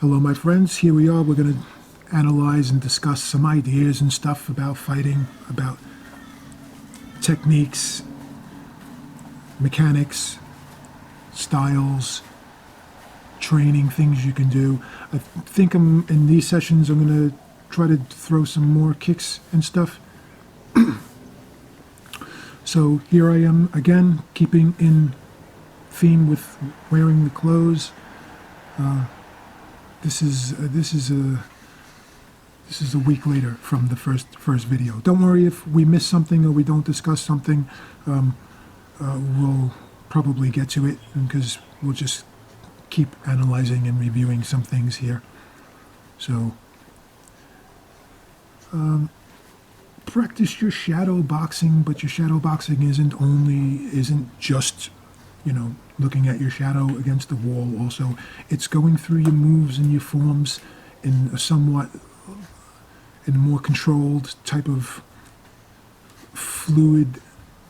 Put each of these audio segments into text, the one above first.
Hello, my friends. Here we are. We're going to analyze and discuss some ideas and stuff about fighting, about techniques, mechanics, styles, training, things you can do. I think in these sessions, I'm going to try to throw some more kicks and stuff. So here I am again, keeping in theme with wearing the clothes. This is a week later from the first video. Don't worry if we miss something or we don't discuss something. We'll probably get to it because we'll just keep analyzing and reviewing some things here. So practice your shadow boxing, but your shadow boxing isn't just, looking at your shadow against the wall. Also, it's going through your moves and your forms in a more controlled type of fluid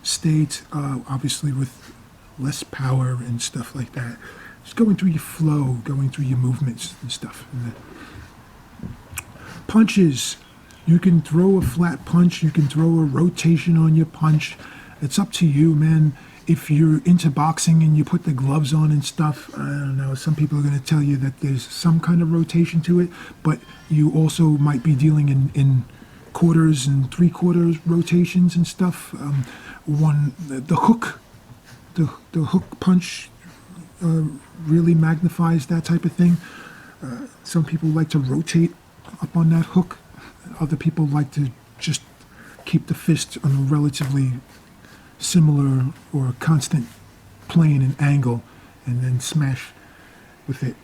state, obviously with less power and stuff like that. Just going through your flow, going through your movements and stuff. And punches. You can throw a flat punch. You can throw a rotation on your punch. It's up to you, man. If you're into boxing and you put the gloves on and stuff, I don't know, some people are going to tell you that there's some kind of rotation to it, but you also might be dealing in quarters and three-quarters rotations and stuff. The hook punch really magnifies that type of thing. Some people like to rotate up on that hook. Other people like to just keep the fist on a relatively similar or constant plane and angle and then smash with it.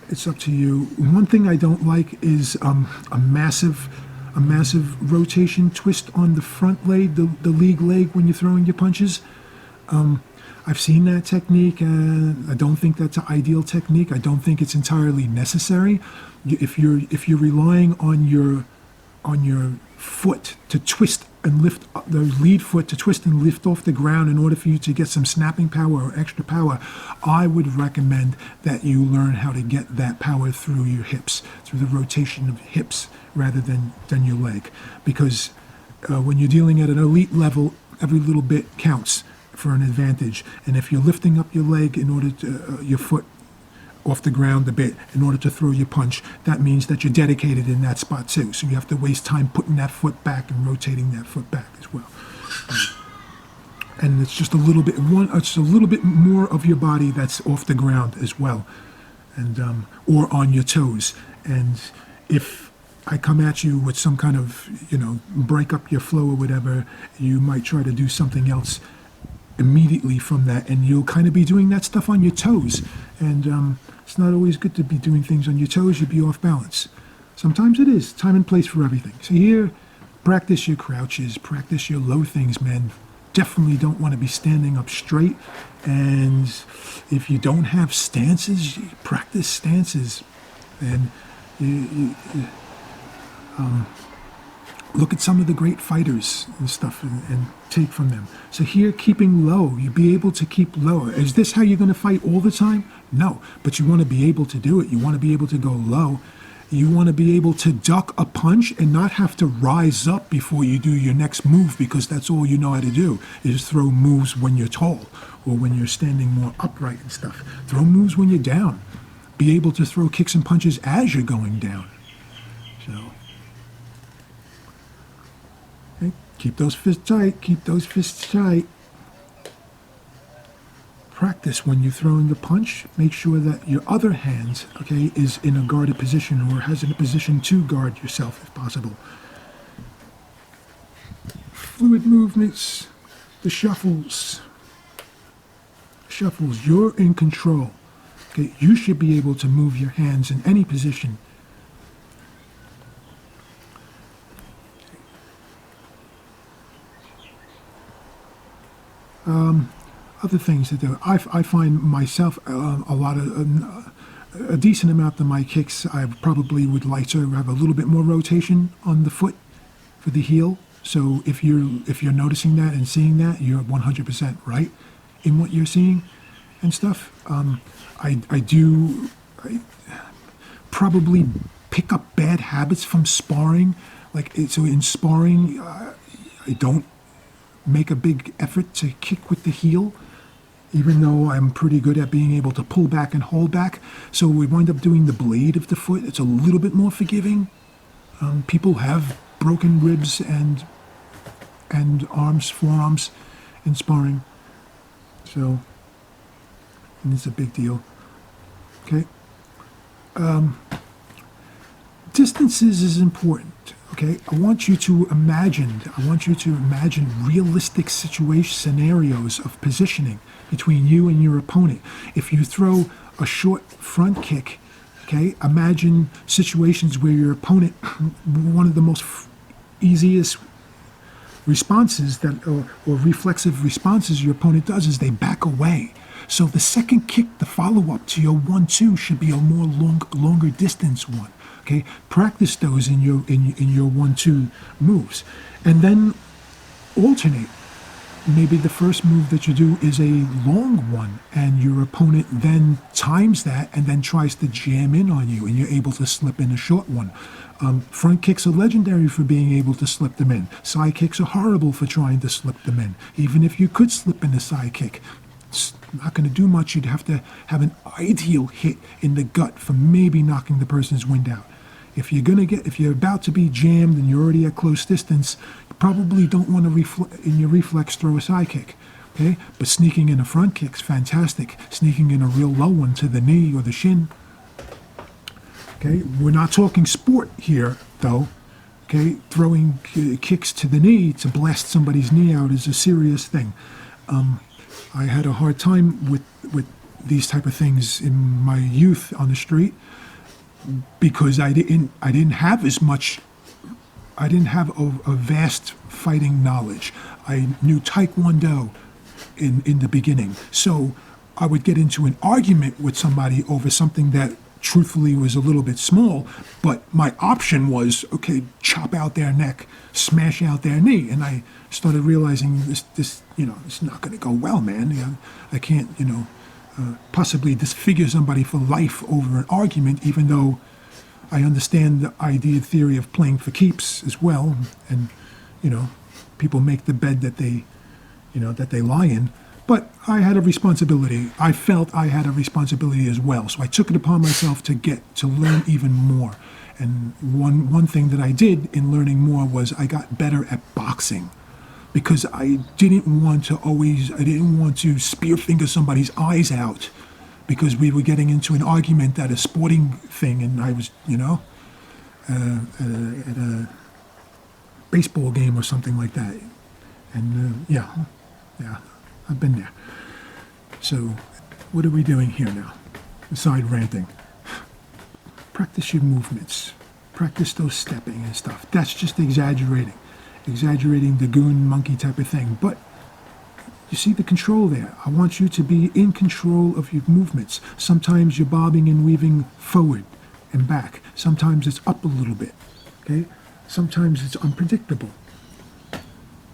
It's up to you. One thing I don't like is a massive rotation twist on the front leg, the league leg when you're throwing your punches. I've seen that technique. I don't think that's an ideal technique. I don't think it's entirely necessary. If you're relying on your foot to twist and lift the lead foot to twist and lift off the ground in order for you to get some snapping power or extra power, I would recommend that you learn how to get that power through your hips, through the rotation of hips rather than your leg. Because when you're dealing at an elite level, every little bit counts for an advantage. And if you're lifting up your leg in order to your foot off the ground a bit in order to throw your punch, that means that you're dedicated in that spot too. So you have to waste time putting that foot back and rotating that foot back as well. And it's just a little bit more of your body that's off the ground as well, and or on your toes. And if I come at you with some kind of break up your flow or whatever, you might try to do something else immediately from that, and you'll kind of be doing that stuff on your toes, and it's not always good to be doing things on your toes. You'd be off balance. Sometimes it is. Time and place for everything. So here, practice your crouches, practice your low things, man. Definitely don't want to be standing up straight, and if you don't have stances, practice stances, and look at some of the great fighters and stuff and take from them. So here, keeping low, you'll be able to keep low. Is this how you're going to fight all the time? No, but you want to be able to do it. You want to be able to go low. You want to be able to duck a punch and not have to rise up before you do your next move, because that's all you know how to do is throw moves when you're tall or when you're standing more upright and stuff. Throw moves when you're down. Be able to throw kicks and punches as you're going down. So keep those fists tight. Keep those fists tight. Practice when you're throwing a punch. Make sure that your other hand, is in a guarded position or has in a position to guard yourself if possible. Fluid movements, the shuffles. You're in control. Okay, you should be able to move your hands in any position. Other things to do. I find myself a decent amount of my kicks. I probably would like to have a little bit more rotation on the foot for the heel. So if you're noticing that and seeing that, you're 100% right in what you're seeing and stuff. I probably pick up bad habits from sparring. So in sparring, I don't make a big effort to kick with the heel, even though I'm pretty good at being able to pull back and hold back. So we wind up doing the blade of the foot. It's a little bit more forgiving. People have broken ribs and arms, forearms in sparring. So, and it's a big deal. Okay. Distances is important. Okay. I want you to imagine realistic scenarios of positioning between you and your opponent. If you throw a short front kick, okay, imagine situations where your opponent, one of the most easiest responses or reflexive responses your opponent does is they back away. So the second kick, the follow-up to your 1-2 should be a more longer distance one. Okay, practice those in your 1-2 moves, and then alternate. Maybe the first move that you do is a long one, and your opponent then times that and then tries to jam in on you, and you're able to slip in a short one. Front kicks are legendary for being able to slip them in. Side kicks are horrible for trying to slip them in. Even if you could slip in a side kick, it's not going to do much. You'd have to have an ideal hit in the gut for maybe knocking the person's wind out. If you're about to be jammed and you're already at close distance, you probably don't want to in your reflex throw a side kick. Okay, but sneaking in a front kick's fantastic. Sneaking in a real low one to the knee or the shin. Okay, we're not talking sport here, though. Okay, throwing kicks to the knee to blast somebody's knee out is a serious thing. I had a hard time with these type of things in my youth on the street because I didn't have as much. I didn't have a vast fighting knowledge. I knew Taekwondo in the beginning, so I would get into an argument with somebody over something that truthfully was a little bit small, but my option was, okay, chop out their neck, smash out their knee. And I started realizing this it's not going to go well, man. I can't, possibly disfigure somebody for life over an argument, even though I understand the theory of playing for keeps as well. And, people make the bed that they lie in. But I had a responsibility. I felt I had a responsibility as well. So I took it upon myself to learn even more. And one thing that I did in learning more was I got better at boxing, because I didn't want to spear finger somebody's eyes out because we were getting into an argument at a sporting thing, and I was, at a baseball game or something like that. And yeah. I've been there. So, what are we doing here now? Beside ranting. Practice your movements. Practice those stepping and stuff. That's just exaggerating the goon monkey type of thing. But you see the control there. I want you to be in control of your movements. Sometimes you're bobbing and weaving forward and back. Sometimes it's up a little bit. Okay? Sometimes it's unpredictable.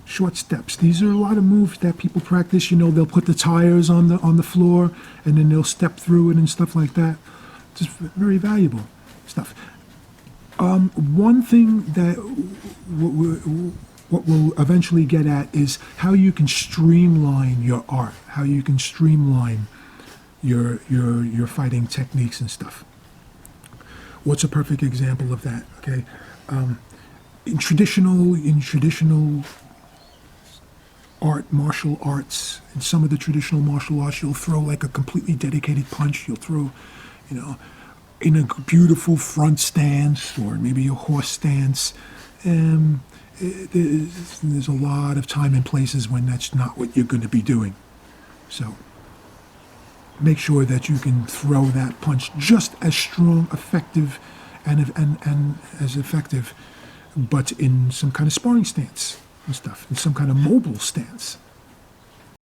Short steps. These are a lot of moves that people practice. They'll put the tires on the floor and then they'll step through it and stuff like that. Just very valuable stuff. One thing that what we'll eventually get at is how you can streamline your art, how you can streamline your fighting techniques and stuff. What's a perfect example of that? Okay, in traditional art, martial arts, in some of the traditional martial arts, you'll throw like a completely dedicated punch. You'll throw, in a beautiful front stance or maybe a horse stance. There's a lot of time and places when that's not what you're going to be doing. So make sure that you can throw that punch just as strong, effective, and as effective, but in some kind of sparring stance and stuff, in some kind of mobile stance.